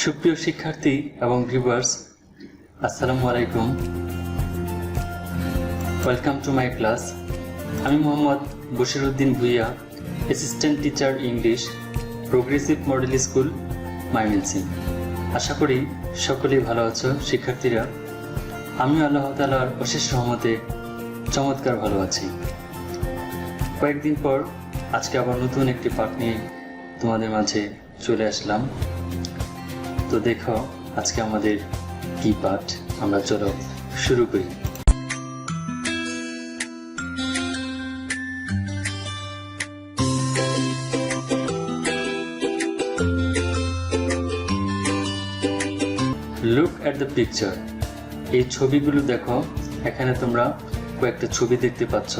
সুপ্রিয় শিক্ষার্থী এবং ভিউয়ার্স, আসসালামু আলাইকুম। Welcome to my class. আমি Mohammad Bashiruddin Bhuiyan, assistant teacher English, progressive model school, Mymensingh. আশা করি সকলেই ভালো আছো শিক্ষার্থীরা। আমি আল্লাহ তাআলার অশেষ রহমতে চমৎকার ভালো আছি। কয়েকদিন পর আজকে আবার নতুন একটি পাঠ নিয়ে তোমাদের মাঝে চলে আসলাম। তো দেখো আজকে আমাদের কি পাঠ, আমরা চলো শুরু করি। Look at the picture. এই ছবিগুলো দেখো। এখানে তোমরা কয়েকটা ছবি দেখতে পাচ্ছ।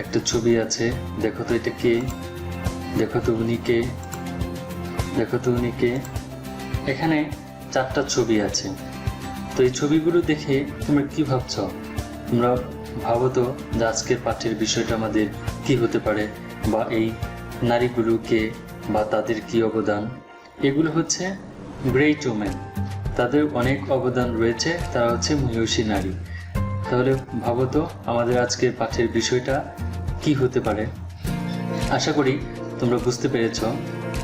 একটা ছবি আছে, দেখো তো এটা কে, দেখো তো উনি কে, দেখো তো উনি কে। এখানে 4টা ছবি আছে। তো এই ছবিগুলো দেখে তোমরা কি ভাবছ? তোমরা ভাবো তো যে আজকের পাঠের বিষয়টা আমাদের কি হতে পারে, বা এই নারীগুলো কে বা তাদের কি অবদান। এগুলো হচ্ছে গ্রেট ওমেন, তাদের অনেক অবদান রয়েছে, তারা হচ্ছে মহিষী নারী। তাহলে ভাবো তো আমাদের আজকের পাঠের বিষয়টা কি হতে পারে। আশা করি তোমরা বুঝতে পেরেছ।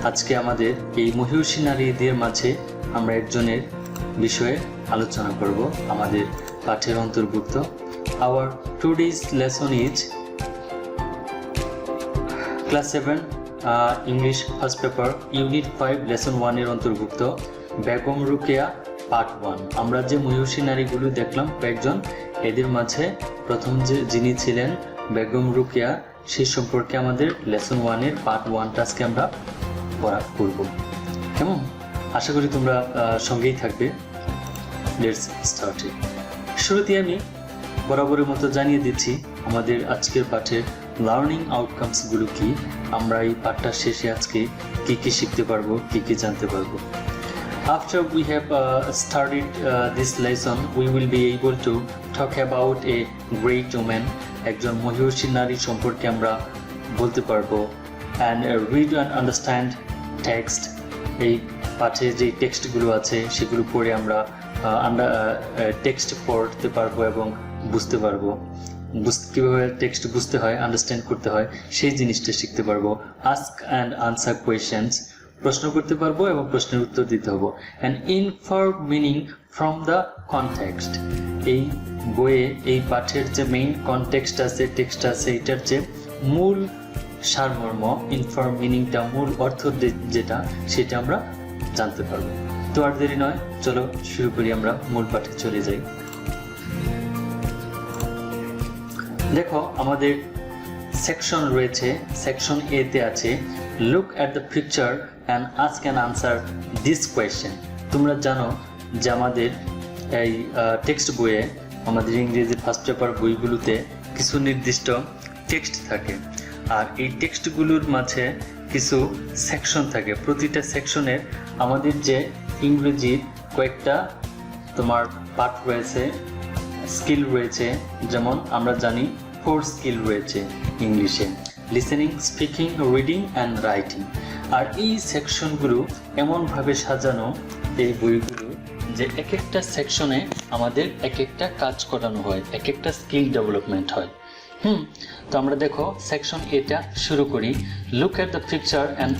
আজকে আমাদের এই মহিষী নারীদের মাঝে আমরা একজনের বিষয়ে আলোচনা করব, আমাদের পাঠের অন্তর্ভুক্ত। Hour today's lesson is class 7 English first paper unit 5 lesson 1 এর অন্তর্ভুক্ত বেগম রোকেয়া পার্ট 1। আমরা যে মহিষী নারীগুলো দেখলাম কয়েকজন, এদের মাঝে প্রথম যিনি ছিলেন বেগম রোকেয়া, সেই সম্পর্কে আমাদের লেসন 1 এর পার্ট 1টা আজকে আমরা পড়া করব। কেমন? আশা করি তোমরা সঙ্গেই থাকবে। Let's start it. শুরুতে আমি বরাবরের মতো জানিয়ে দিচ্ছি আমাদের আজকের পাঠের লার্নিং আউটকামসগুলো কি। আমরা এই পাঠটা শেষে আজকে কি কি শিখতে পারবো, কি কি জানতে পারবো। After we have started this lesson, we will be able to talk about a great woman, একজন মহিষী নারী সম্পর্কে আমরা বলতে পারবো। and read and understand text, এই পাঠে যে টেক্সটগুলো আছে সেগুলো পড়ে আমরা টেক্সট পড়তে পারবো এবং বুঝতে পারবো। কীভাবে টেক্সট বুঝতে হয়, আন্ডারস্ট্যান্ড করতে হয়, সেই জিনিসটা শিখতে পারবো। আস্ক অ্যান্ড আনসার কোয়েশ্চেন্স, প্রশ্ন করতে পারবো এবং প্রশ্নের উত্তর দিতে হবে। And inform meaning from the context, এই বইয়ে এই পাঠের যে মেইন কনটেক্সট আছে, টেক্সট আছে, এটার যে মূল সারমর্ম, ইনফর্ম মিনিংটা, মূল অর্থ যেটা, সেটা আমরা জানতে পারবো। তো আর দেরি নয়, চলো শুরু করি, আমরা মূল পাঠে চলে যাই। দেখো আমাদের সেকশন রয়েছে। সেকশন এ তে আছে look at the picture and ask and answer this question. তোমরা জানো যে আমাদের এই টেক্সট বইয়ে, আমাদের ইংরেজি ফার্স্ট পেপার বইগুলোতে কিছু নির্দিষ্ট টেক্সট থাকে, আর এই টেক্সটগুলোর মাঝে কিছু সেকশন থাকে। প্রতিটা সেকশনের আমাদের যে ইংরেজির কয়েকটা তোমার পার্ট রয়েছে, স্কিল রয়েছে। যেমন আমরা জানি 4 স্কিল রয়েছে ইংলিশে: listening, speaking, reading and writing. আর এই সেকশনগুলো এমনভাবে সাজানো এই বইগুলো যে এক একটা সেকশনে আমাদের এক একটা কাজ করানো হয়, এক একটা স্কিল ডেভেলপমেন্ট হয়। তো আমরা দেখো সেকশন এটা শুরু করি। Look at the picture and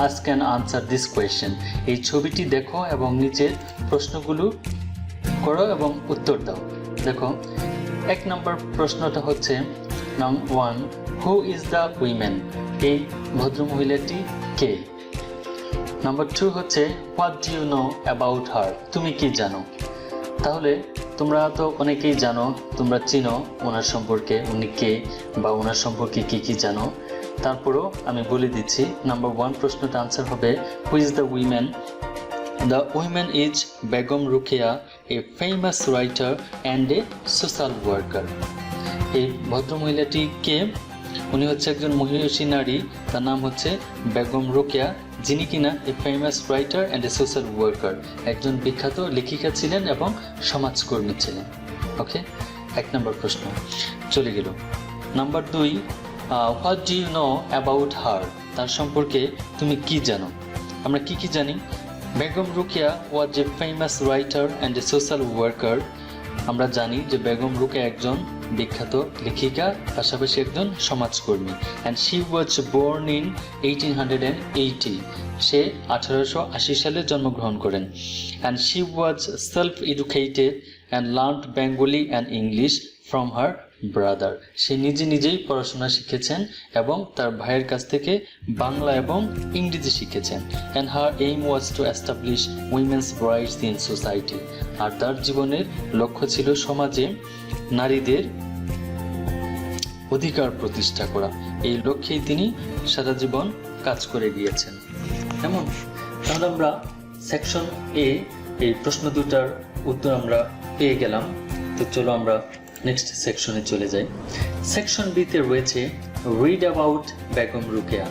ask and answer this question. এই ছবিটি দেখো এবং নিচের প্রশ্নগুলো করো এবং উত্তর দাও। দেখো 1 নম্বর প্রশ্নটা হচ্ছে number 1, who is the women? এই ভদ্রমহিলাটি কে? নাম্বার 2 হচ্ছে what do you know about her? তুমি কি জানো? তাহলে তোমরা তো অনেকেই জানো, তোমরা চিনো ওনার সম্পর্কে, উনি কে বা ওনার সম্পর্কে কি কি জানো। তারপরেও আমি বলে দিচ্ছি, নাম্বার 1 প্রশ্নটা আনসার হবে হু is the women? The woman is Begum Rokeya, a famous writer and a social worker. এই ভদ্রমহিলাটি কে? উনি হচ্ছে একজন মহিষী নারী, তার নাম হচ্ছে বেগম রোকেয়া, যিনি কিনা এ famous writer and a social worker, একজন বিখ্যাত লেখিকা ছিলেন এবং সমাজকর্মী ছিলেন। ওকে, 1 নম্বর প্রশ্ন চলে গেল। Number 2, what do you know about her? তার সম্পর্কে তুমি কি জানো? আমরা কি জানি? Begum Rokeya was a famous writer and a social worker. আমরা জানি যে বেগম রোকেয়া একজন বিখ্যাত লেখিকা, পাশাপাশি একজন সমাজকর্মী। And she was born in 1880। সে 1880 সালে জন্মগ্রহণ করেন। And she was self educated and learned Bengali and English from her brother. সে নিজেই পড়াশোনা শিখেছেন এবং তার ভাইয়ের কাছ থেকে বাংলা এবং ইংরেজি শিখেছেন। And her aim was to establish women's rights in society. আর তার জীবনের লক্ষ্য ছিল সমাজে নারীদের অধিকার প্রতিষ্ঠা করা। এই লক্ষ্যেই তিনি সারা জীবন কাজ করে গিয়েছেন। কেমন? তাহলে আমরা সেকশন এ এই প্রশ্ন দুটার উত্তর আমরা পেয়ে গেলাম। তো চলো আমরা নেক্সট সেকশনে চলে যাই। সেকশন বিতে রয়েছে রিড অ্যাবাউট বেগম রোকেয়া।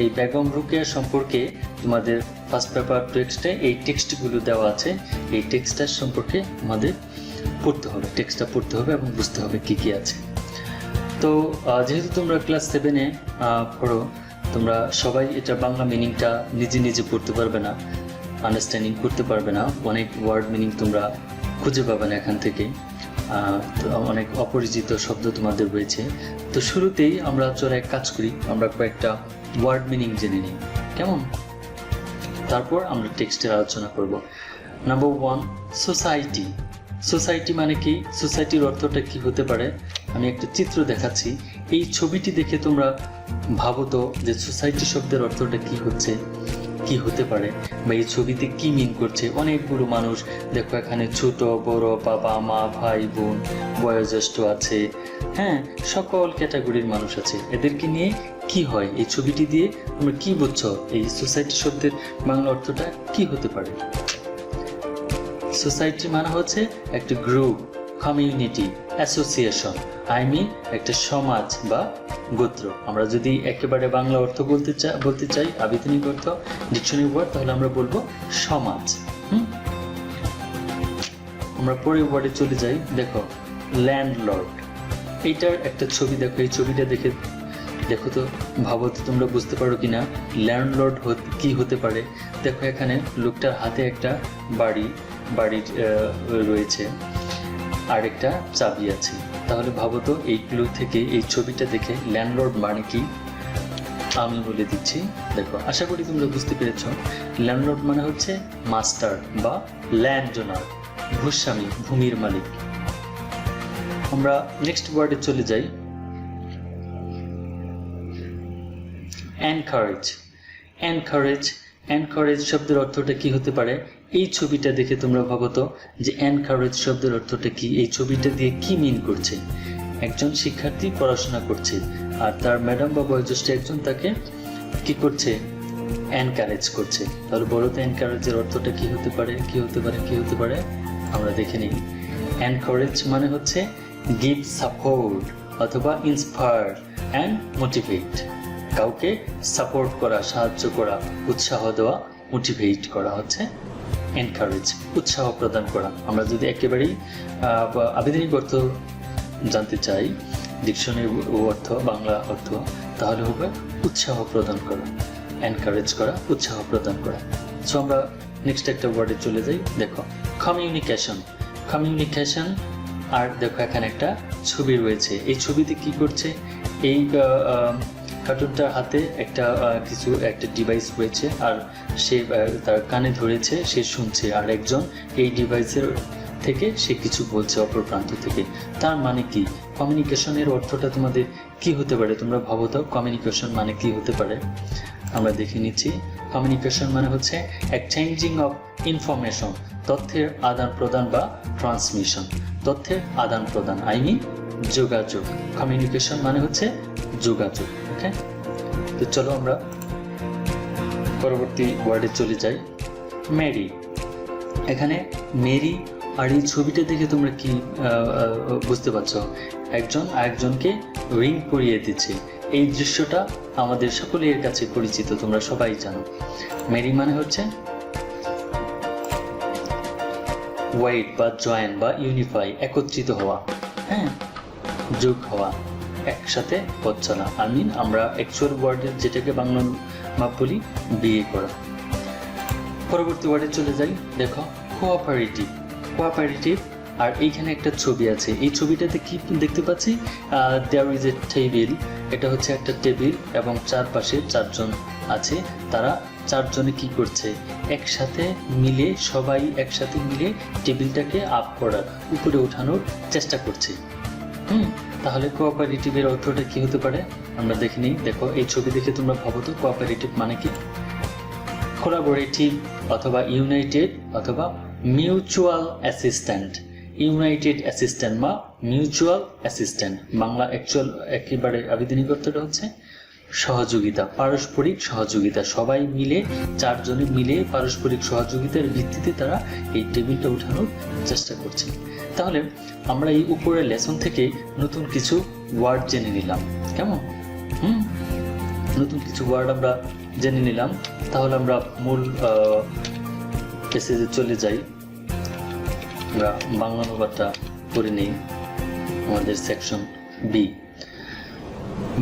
এই বেগম রোকেয়া সম্পর্কে তোমাদের ফার্স্ট পেপার টেক্সটে এই টেক্সটগুলো দেওয়া আছে। এই টেক্সটার সম্পর্কে আমাদের পড়তে হবে, টেক্সটটা পড়তে হবে এবং বুঝতে হবে কি কি আছে। তো যেহেতু তোমরা ক্লাস 7-এ পড়ো, তোমরা সবাই এটা বাংলা মিনিংটা নিজে পড়তে পারবে না, আন্ডারস্ট্যান্ডিং করতে পারবে না। অনেক ওয়ার্ড মিনিং তোমরা খুঁজে পাবে না এখান থেকে, অনেক অপরিচিত শব্দ তোমাদের রয়েছে। তো শুরুতেই আমরা চলে এক কাজ করি, আমরা কয়েকটা ওয়ার্ড মিনিং জেনে নিই, কেমন? তারপর আমরা টেক্সটের আলোচনা করব। Number 1, society. সোসাইটি মানে কি? সোসাইটির অর্থটা কি হতে পারে? আমি একটা চিত্র দেখাচ্ছি, এই ছবিটি দেখে তোমরা ভাবো তো যে সোসাইটি শব্দের অর্থটা কি হচ্ছে, কি হতে পারে, বা এই ছবিতে কি মিন করছে। অনেকগুলো মানুষ দেখো, এখানে ছোট বড়, বাবা মা, ভাই বোন, বয়োজ্যেষ্ঠ আছে, হ্যাঁ, সকল ক্যাটাগরির মানুষ আছে। এদেরকে নিয়ে কি হয়? এই ছবিটি দিয়ে তোমরা কি বুঝছো? এই সোসাইটি শব্দের বাংলা অর্থটা কি হতে পারে? সোসাইটি মানে হচ্ছে একটা গ্রুপ, কমিউনিটি, অ্যাসোসিয়েশন, একটা সমাজ বা গোত্র। আমরা যদি একেবারে বাংলা অর্থ বলতে চাই আবিধানিক অর্থ, ডিকশনারি ওয়ার্ড, তাহলে আমরা বলবো সমাজ। আমরা পরের ওয়ার্ডে চলে যাই। দেখো, ল্যান্ডলর্ড। এইটার একটা ছবি দেখো, এই ছবিটা দেখো তো, ভাবো তো তোমরা বুঝতে পারো কিনা ল্যান্ডলর্ড কি হতে পারে। দেখো, এখানে লোকটার হাতে একটা বাড়ি রয়েছে আর একটা চাবি আছে। তাহলে ভাবো তো এইগুলো থেকে, এই ছবিটা দেখে ল্যান্ডলর্ড মানে কি আমি বলে দিচ্ছি। দেখো, আশা করি তোমরা বুঝতে পেরেছ। ল্যান্ডলর্ড মানে হচ্ছে মাস্টার বা ল্যান্ড ওনার, ভূস্বামী, ভূমির মালিক। আমরা নেক্সট ওয়ার্ডে চলে যাই। এনকারেজ। এনকারেজ শব্দের অর্থটা কি হতে পারে? এই ছবিটা দেখে তোমরা ভাবো তো যে এনকারেজ শব্দের অর্থটা কি, এই ছবিটা দিয়ে কি মিন করছে। একজন শিক্ষার্থী পড়াশোনা করছে আর তার ম্যাডাম বা বয়োজ্যেষ্ঠ একজন তাকে কি করছে? এনকারেজ করছে। তাহলে বলো তো এনকারেজের অর্থটা কি হতে পারে? আমরা দেখে নিই। এনকারেজ মানে হচ্ছে গিভ সাপোর্ট অথবা ইন্সপায়ার অ্যান্ড মোটিভেট। কাউকে সাপোর্ট করা, সাহায্য করা, উৎসাহ দেওয়া, মোটিভেট করা হচ্ছে এনকারেজ, উৎসাহ প্রদান করা। আমরা যদি একেবারেই আবিধানিক অর্থ জানতে চাই, ডিকশনারি অর্থ, বাংলা অর্থ, তাহলে হবে উৎসাহ প্রদান করা, এনকারেজ করা, উৎসাহ প্রদান করা। সো আমরা নেক্সট একটা ওয়ার্ডে চলে যাই। দেখো, কমিউনিকেশন। আর দেখো, এখানে একটা ছবি রয়েছে। এই ছবিতে কি করছে? এই কার্টুনটার হাতে একটা ডিভাইস রয়েছে আর সে তার কানে ধরেছে, সে শুনছে, আর একজন এই ডিভাইসের থেকে সে কিছু বলছে অপর প্রান্ত থেকে। তার মানে কি? কমিউনিকেশনের অর্থটা তোমাদের কি হতে পারে? তোমরা ভাবো তো কমিউনিকেশন মানে কি হতে পারে? আমরা দেখে নিচ্ছি। কমিউনিকেশন মানে হচ্ছে এক্সচেঞ্জিং অফ ইনফরমেশন, তথ্যের আদান প্রদান বা ট্রান্সমিশন, তথ্যের আদান প্রদান, যোগাযোগ। কমিউনিকেশন মানে হচ্ছে যোগাযোগ। ওকে, তো চলো আমরা পরবর্তী ওয়ার্ডে চলে যাই। মেরি। এখানে মেরি আর এই ছবিটা দেখে তোমরা কি বুঝতে পারছো? একজন আরেকজনকে রিং পরিয়ে দিচ্ছে। এই দৃশ্যটা আমাদের সকলের কাছে পরিচিত, তোমরা সবাই জানো। মেরি মানে হচ্ছে ওয়াইড বা জয়েন বা ইউনিফাই, একত্রিত হওয়া, হ্যাঁ, যোগ হওয়া, একসাথে পথ চলা। আমরা অ্যাকচুয়াল ওয়ার্ডের যেটাকে বাংলা বলি বিয়ে করা। পরবর্তী ওয়ার্ডে চলে যাই। দেখো কোঅপারেটিভ, কোঅপারেটিভ। আর এইখানে একটা ছবি আছে, এই ছবিটাতে কি দেখতে পাচ্ছি, দেয়ার ইজ এ টেবিল, এটা হচ্ছে একটা টেবিল এবং চারপাশে চারজন আছে। তারা চারজনে কি করছে, একসাথে মিলে, সবাই একসাথে মিলে টেবিলটাকে আপ করার, উপরে ওঠানোর চেষ্টা করছে। তাহলে কোঅপারেটিভের অর্থটা কি হতে পারে আমরা দেখে নিই। দেখো এই ছবি দেখে তোমরা ভাবো তো কোঅপারেটিভ মানে কি। কোলাবোরেটিভ অথবা ইউনাইটেড অথবা মিউচুয়াল অ্যাসিস্ট্যান্ট, ইউনাইটেড অ্যাসিস্ট্যান্ট বা মিউচুয়াল অ্যাসিস্ট্যান্ট। বাংলা অ্যাকচুয়াল একেবারে আবেদনিক অর্থটা হচ্ছে সহযোগিতা, পারস্পরিক সহযোগিতা। সবাই মিলে, চারজনে মিলে পারস্পরিক সহযোগিতার ভিত্তিতে তারা এই টেবিলটা উঠানোর চেষ্টা করছে। তাহলে আমরা এই উপরের লেসন থেকে নতুন কিছু ওয়ার্ড জেনে নিলাম, কেমন? নতুন কিছু ওয়ার্ড আমরা জেনে নিলাম। তাহলে আমরা মূল পেসেজে চলে যাই। আমরা বাংলা অনুবাদটা করে নিই। আমাদের section B,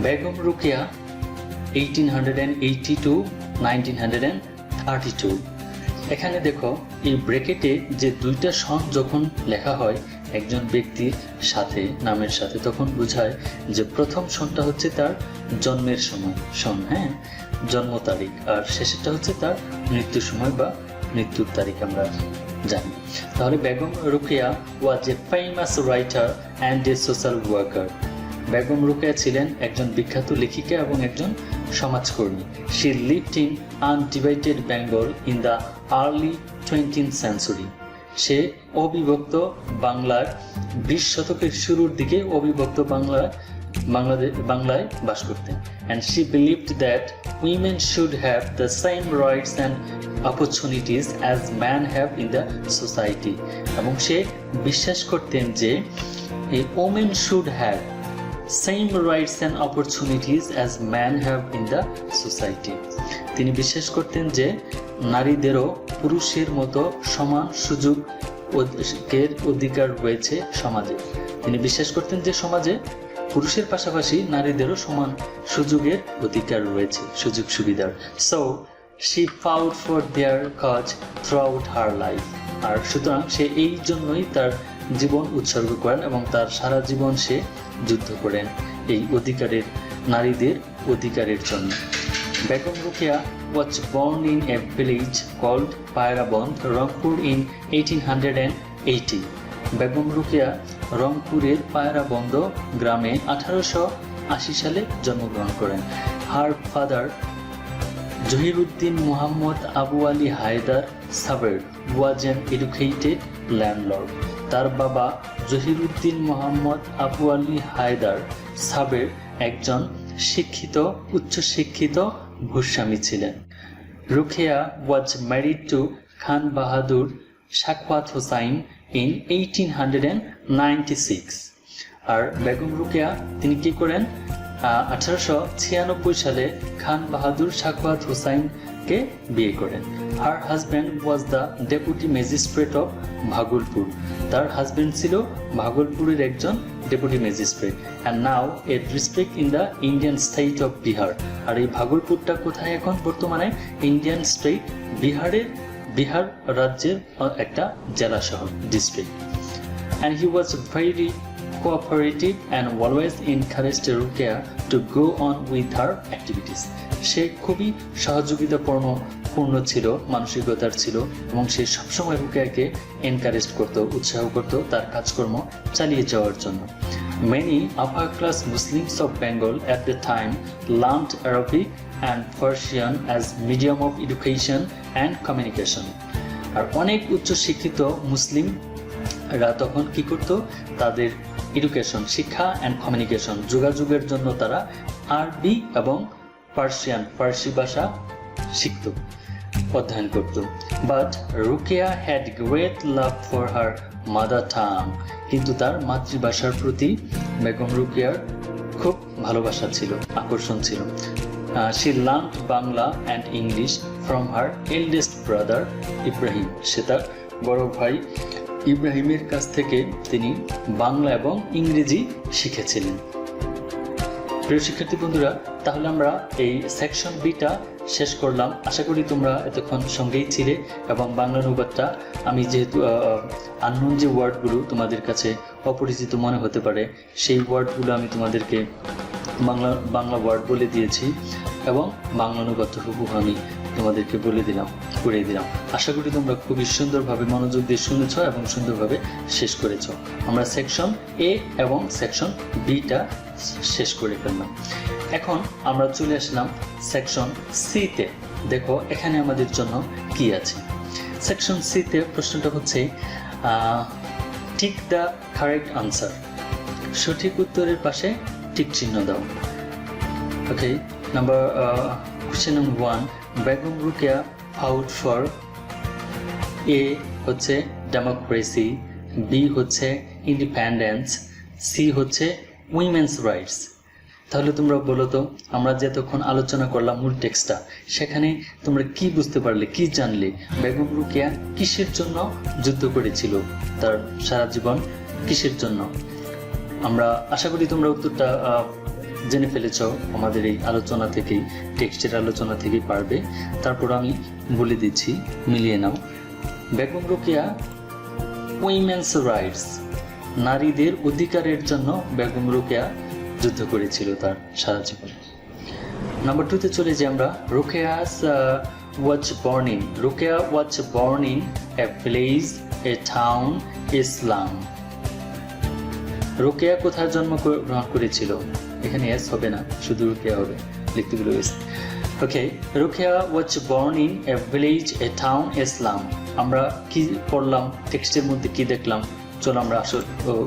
Begum Rokeya 1880 to 1932। এখানে দেখো এই ব্র্যাকেটে যে দুইটা সন যখন লেখা হয় একজন ব্যক্তির সাথে, নামের সাথে, তখন বোঝায় যে প্রথম সনটা হচ্ছে তার জন্মের সময় সন, জন্ম তারিখ, আর শেষেরটা হচ্ছে তার মৃত্যুর সময় বা মৃত্যুর তারিখ আমরা জানি। তাহলে Begum Rokeya was a famous writer and a social worker. Begum Rokeya ছিলেন একজন বিখ্যাত লেখিকা এবং একজন সমাজকর্মী। She lived in undivided Bengal in the early 20th century। সে অবিভক্ত বাংলার 20 শতকের শুরুর দিকে অবিভক্ত বাংলায় বাস করতেন। And she believed that women should have the same rights and opportunities as men have in the society। এবং সে বিশ্বাস করতেন যে women should have same rights and opportunities as men have in the society। তিনি বিশ্বাস করতেন যে নারীদেরও পুরুষের মতো সমান সুযোগের অধিকার রয়েছে সমাজে। তিনি বিশ্বাস করতেন যে সমাজে পুরুষের পাশাপাশি নারীদেরও সমান সুযোগের অধিকার রয়েছে, সুযোগ সুবিধার। So she fought for their cause throughout her life। আর সুতরাং সে এই জন্যই তার জীবন উৎসর্গ করেন এবং তার সারা জীবন সে যুদ্ধ করেন এই অধিকারের, নারীদের অধিকারের জন্য। Begum Rokeya was born in a village called Pairaband, Rangpur in 1880। Begum Rokeya রংপুরের পায়রাবন্দ গ্রামে 1880 সালে জন্মগ্রহণ করেন। Her father Zahiruddin Muhammad Abu Ali Haider Saber was an educated landlord. তার বাবা জহিরুদ্দিন মুহাম্মদ আবু আলী হায়দার সাবের একজন শিক্ষিত, উচ্চশিক্ষিত ভূস্বামী ছিলেন। Rokeya was married to Khan Bahadur Sakhawat Hossain in 1896। আর বেগম রোকেয়া তিনি কি করেন, 1896 সালে খান বাহাদুর শাকওয়াত হোসাইনকে বিয়ে করেন। Her husband was the deputy magistrate of Bhagalpur. তার হাজব্যান্ড ছিল ভাগলপুরের একজন deputy magistrate. And now a district in the Indian state of Bihar. আর এই ভাগলপুরটা কোথায় এখন বর্তমানে? ইন্ডিয়ান স্টেট, বিহার রাজ্যের একটা জেলা শহর, district. And he was very cooperative and always encouraged Rukia to go on with her activities। সে খুবই সহযোগিতাপূর্ণ ছিল, মানসিকতার ছিল, এবং সে সবসময় রুকিয়াকে এনকারেজ করত, উৎসাহ করত তার কাজকর্ম চালিয়ে যাওয়ার জন্য। Many upper class Muslims of Bengal at the time learned Arabic and Persian as medium of education and communication। আর অনেক উচ্চ শিক্ষিত মুসলিমরা তখন কি করত, তাদের এডুকেশন, শিক্ষা অ্যান্ড কমিউনিকেশন, যোগাযোগের জন্য তারা আরবি এবং ফার্সি ভাষা শিখত, অধ্যয়ন করত। But Rokeya had great love for her mother tongue. কিন্তু তার মাতৃভাষার প্রতি বেগম রোকেয়ার খুব ভালোবাসা ছিল, আকর্ষণ ছিল। She learned Bangla and English from her eldest brother Ibrahim। সে তার বড় ভাই ইব্রাহিমের কাছ থেকে তিনি বাংলা এবং ইংরেজি শিখেছিলেন। প্রিয় শিক্ষার্থী বন্ধুরা, তাহলে আমরা এই সেকশন বিটা শেষ করলাম। আশা করি তোমরা এতক্ষণ সঙ্গেই ছিলে এবং বাংলা অনুবাদটা আমি যেহেতু আননোন যে ওয়ার্ডগুলো তোমাদের কাছে অপরিচিত মনে হতে পারে সেই ওয়ার্ডগুলো আমি তোমাদেরকে বাংলা ওয়ার্ড বলে দিয়েছি এবং বাংলা অনুবাদটা হুবহু আমি তোমাদেরকে করে দিলাম। আশা করি তোমরা খুবই সুন্দরভাবে মনোযোগ দিয়ে শুনেছ এবং সুন্দরভাবে শেষ করেছ। আমরা সেকশন এ এবং সেকশন বিটা শেষ করে ফেললাম। এখন আমরা চলে আসলাম সেকশন সিতে। দেখো এখানে আমাদের জন্য কি আছে। সেকশন সিতে প্রশ্নটা হচ্ছে টিক দ্য কারেক্ট আনসার, সঠিক উত্তরের পাশে টিক চিহ্ন দাও। Okay, question number 1, Begum Rokeya fought for a হচ্ছে ডেমোক্রেসি, বি হচ্ছে ইন্ডিপেন্ডেন্স, সি হচ্ছে উইমেন্স রাইটস। তাহলে তোমরা বলো তো, আমরা যে এতক্ষণ আলোচনা করলাম মূল টেক্সটটা, সেখানে তোমরা কি বুঝতে পারলে, কি জানলে? বেগম রোকেয়া কিসের জন্য যুদ্ধ করেছিল, তার সারা জীবন কিসের জন্য? আমরা আশা করি তোমরা উত্তরটা জেনে ফেলেছ আমাদের এই আলোচনা থেকেই, টেক্সটের আলোচনা থেকেই পারবে। তারপর আমি বলে দিচ্ছি, মিলিয়ে নাও। বেগম রোকেয়া উইমেন্স রাইটস, নারীদের অধিকারের জন্য বেগম রোকেয়া যুদ্ধ করেছিল তার সারা জীবন। নাম্বার 2তে চলে যাই আমরা। Rokeya was born in a village, a town, ইসলাম। রোকেয়া কোথায় জন্মগ্রহণ করেছিল? এখানে এস হবে না, শুধু রোকেয়া হবে, লিখতে গেলে S. Okay, Rokeya was born in a village, a town, ইসলাম। আমরা কি পড়লাম, টেক্সটের মধ্যে কি দেখলাম? চলো আমরা আসল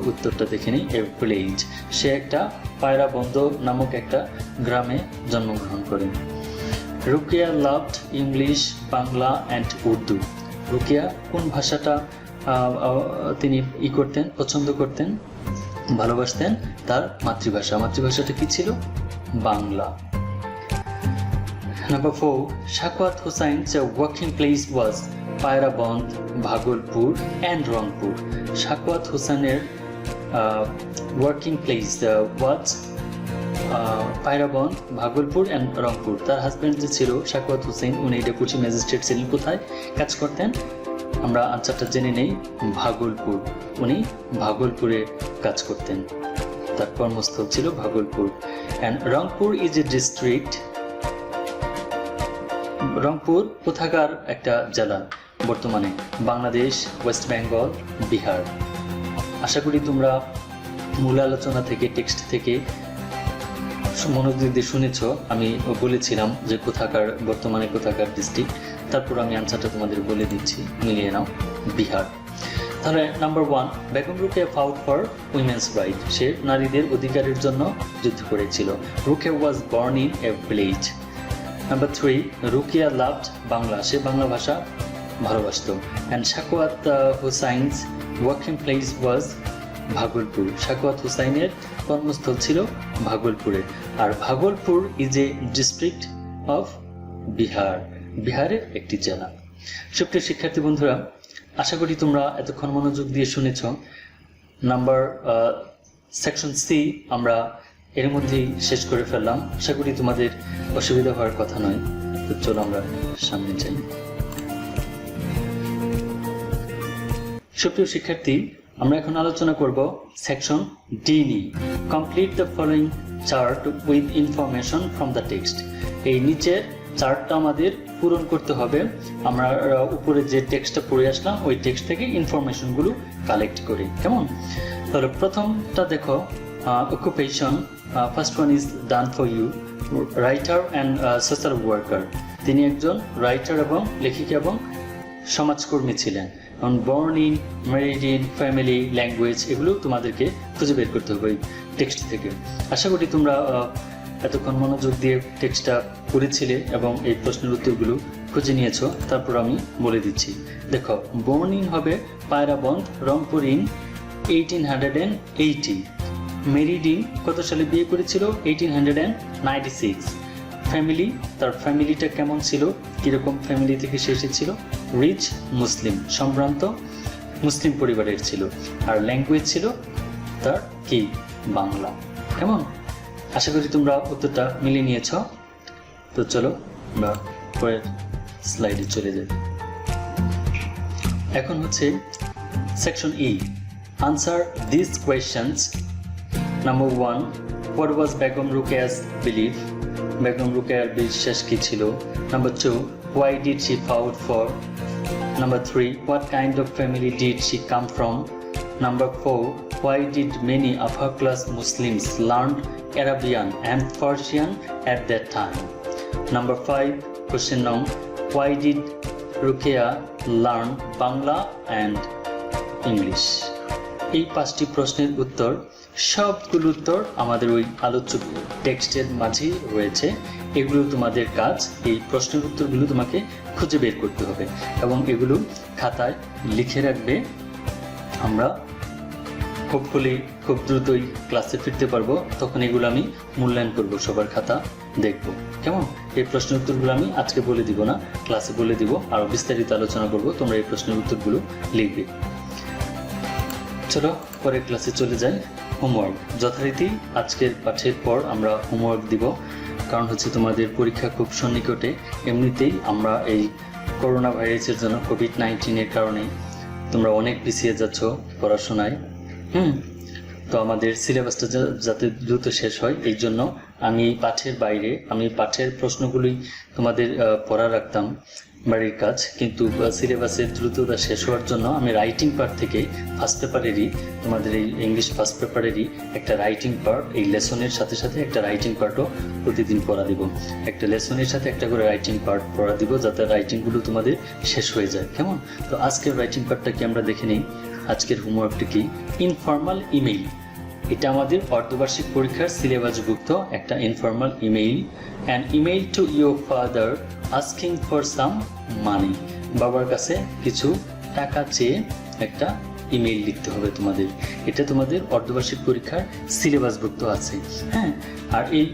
উত্তরটা দেখে নিই। এ ভিলেজ, সে একটা পায়রাবন্দ নামক একটা গ্রামে জন্মগ্রহণ করেন। Rokeya loved English, Bangla and Urdu. Rokeya কোন ভাষাটা তিনি পছন্দ করতেন, ভালোবাসতেন? তার মাতৃভাষাটা কি ছিল? Bangla. Number 4, Sakhawat Hussain's working place was Pairaband, Bhagalpur and Rangpur. Sakhawat হুসাইনের working place was Pairaband, Bhagalpur and Rangpur. তার হাজব্যান্ড যে ছিল শাকওয়াত হুসাইন, উনি ডেপুটি ম্যাজিস্ট্রেট ছিলেন। কোথায় কাজ করতেন? আমরা আনসারটা জেনে নেই। ভাগলপুর, উনি ভাগলপুরে কাজ করতেন, তার কর্মস্থল ছিল Bhagalpur. And Rangpur is a district. Rangpur কোথাকার একটা জেলা বর্তমানে? বাংলাদেশ, ওয়েস্ট বেঙ্গল, বিহার। আশা করি তোমরা মূল আলোচনা থেকে, টেক্সট থেকে মনোযোগ দিয়ে শুনেছ। আমি বলেছিলাম যে বর্তমানে কোথাকার ডিস্ট্রিক্ট। তারপর আমি আনসারটা তোমাদের বলে দিচ্ছি, মিলিয়ে নাও। বিহার। তাহলে number 1, Begum Rokeya fought for women's right, সে নারীদের অধিকারের জন্য যুদ্ধ করেছিল। Rokeya was born in a village. Number 3, Rokeya loved Bangla, সে বাংলা ভাষা ভালোবাসত। And Sakhawat Hussain's working place was Bhagalpur. Sakhawat হুসাইনের কর্মস্থল ছিল ভাগলপুরে। আর Bhagalpur is a district of Bihar, বিহারের একটি জেলা। সুপ্রিয় শিক্ষার্থী বন্ধুরা, আশা করি তোমরা এতক্ষণ মনোযোগ দিয়ে শুনেছ। সেকশন সি আমরা এর মধ্যেই শেষ করে ফেললাম। আশা করি তোমাদের অসুবিধা হওয়ার কথা নয়। তো চলো আমরা সামনে যাই। সুপ্রিয় শিক্ষার্থী, আমরা এখন আলোচনা করব সেকশন ডি নিয়ে। Complete the following chart with information from the text. এই নিচের চার্টটা আমাদের পূরণ করতে হবে। আমরা উপরে যে টেক্সটটা পড়ে আসলাম ওই টেক্সট থেকে ইনফরমেশনগুলো কালেক্ট করি, কেমন? তাহলে প্রথমটা দেখো, occupation. First one is done for you, writer and social worker. তিনি একজন রাইটার এবং লেখিকা এবং সমাজকর্মী ছিলেন। Born in, married in, family, language, এগুলো তোমাদেরকে খুঁজে বের করতে হবে টেক্সট থেকে। আশা করি তোমরা এতক্ষণ মনোযোগ দিয়ে টেক্সটটা পড়েছিলে এবং এই প্রশ্নের উত্তরগুলো খুঁজে নিয়েছো। তারপর আমি বলে দিচ্ছি। দেখো, বর্ন ইন হবে Pairaband, Rangpur in 1880। Married in কত সালে বিয়ে করেছিল? 1896। ফ্যামিলি, তার ফ্যামিলিটা কেমন ছিল, কিরকম ফ্যামিলি থেকে সে এসেছিল? রিচ মুসলিম, সম্ভ্রান্ত মুসলিম পরিবারের ছিল। আর ল্যাঙ্গুয়েজ ছিল তার কি? বাংলা। কেমন? আশা করি তোমরা উত্তরটা মিলিয়ে নিয়েছ। তো চলো আমরা পরের স্লাইডে চলে যাই। এখন হচ্ছে section E, answer this questions. Number 1, what was Begum Rokeya's believe? Begum রোকেয়ার বিশ্বাস কি ছিল? Number 2, why did she fought for? Number 3, what kind of family did she come from? Number 4, why did many upper class Muslims learn Arabian and Persian at that time? Number 5, question number, why did Ruqayya learn Bangla and English? এই 5টি প্রশ্নের উত্তর, সবগুলো উত্তর আমাদের ওই আলোচ্য টেক্সটের মাঝেই রয়েছে। এগুলো তোমাদের কাজ, এই প্রশ্নের উত্তরগুলো তোমাকে খুঁজে বের করতে হবে এবং এগুলো খাতায় লিখে রাখবে। আমরা হোপফুলি খুব দ্রুতই ক্লাসে ফিরতে পারবো, তখন এগুলো আমি মূল্যায়ন করব, সবার খাতা দেখব। কেমন? এই প্রশ্নের উত্তরগুলো আমি আজকে বলে দিব না, ক্লাসে বলে দিব, আরও বিস্তারিত আলোচনা করব। তোমরা এই প্রশ্নের উত্তরগুলো লিখবে। চলো পরের ক্লাসে চলে যাই। হোমওয়ার্ক যথারীতি আজকের পাঠের পর আমরা হোমওয়ার্ক দিব, কারণ হচ্ছে তোমাদের পরীক্ষা খুব সন্নিকটে। এমনিতেই আমরা এই করোনা ভাইরাসের জন্য কোভিড-19-এর কারণে তোমরা অনেক পিছিয়ে যাচ্ছ পড়াশোনায়। তো আমাদের সিলেবাসটা যাতে দ্রুত শেষ হয়, এই জন্য আমি পাঠের বাইরে আমি পাঠের প্রশ্নগুলোই তোমাদের পড়া রাখতাম বাড়ির কাজ, কিন্তু সিলেবাসের দ্রুততা শেষ হওয়ার জন্য আমি রাইটিং পার্ট থেকে ফার্স্ট পেপারেরই তোমাদের এই ইংলিশ ফার্স্ট পেপারেরই একটা রাইটিং পার্ট, এই লেসনের সাথে সাথে একটা রাইটিং পার্টও প্রতিদিন পড়া দিব। একটা লেসনের সাথে একটা করে রাইটিং পার্ট পড়া দিব, যাতে রাইটিংগুলো তোমাদের শেষ হয়ে যায়। কেমন? তো আজকের রাইটিং পার্টটা কি আমরা দেখে নিই। আজকের হোমওয়ার্কটি কি? Informal email. এটা আমাদের অর্ধবার্ষিক পরীক্ষার সিলেবাসভুক্ত একটা informal email. An email to your father asking for some money. বাবার কাছে কিছু টাকা চেয়ে একটা ইমেইল লিখতে হবে তোমাদের। এটা তোমাদের অর্ধবার্ষিক পরীক্ষার সিলেবাসভুক্ত আছে। হ্যাঁ, আর এই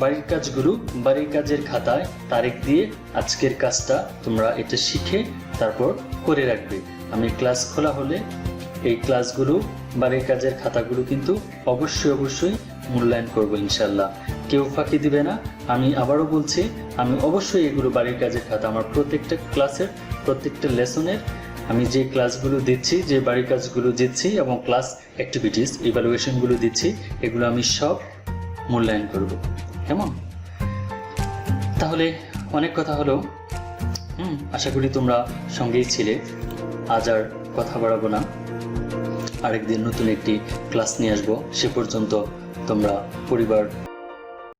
বাড়ির কাজগুলো বাড়ির কাজের খাতায় তারিখ দিয়ে আজকের কাজটা তোমরা এটা শিখে তারপর করে রাখবে। আমি ক্লাস খোলা হলে এই ক্লাসগুলো বাড়ির কাজের খাতাগুলো কিন্তু অবশ্যই মূল্যায়ন করব ইনশাল্লাহ। কেউ ফাঁকি দিবে না। আমি আবারও বলছি, আমি অবশ্যই এগুলো বাড়ির কাজের খাতা আমার প্রত্যেকটা ক্লাসের প্রত্যেকটা লেসনের আমি যে ক্লাসগুলো দিচ্ছি, যে বাড়ির কাজগুলো দিচ্ছি এবং ক্লাস অ্যাক্টিভিটিস ইভ্যালুয়েশনগুলো দিচ্ছি, এগুলো আমি সব মূল্যায়ন করব। কেমন? তাহলে অনেক কথা হলো। আশা করি তোমরা সঙ্গেই ছিলে। আজ আর কথা বাড়াবো না, আরেকদিন নতুন একটি ক্লাস নিয়ে আসবো। সে পর্যন্ত তোমরা পরিবার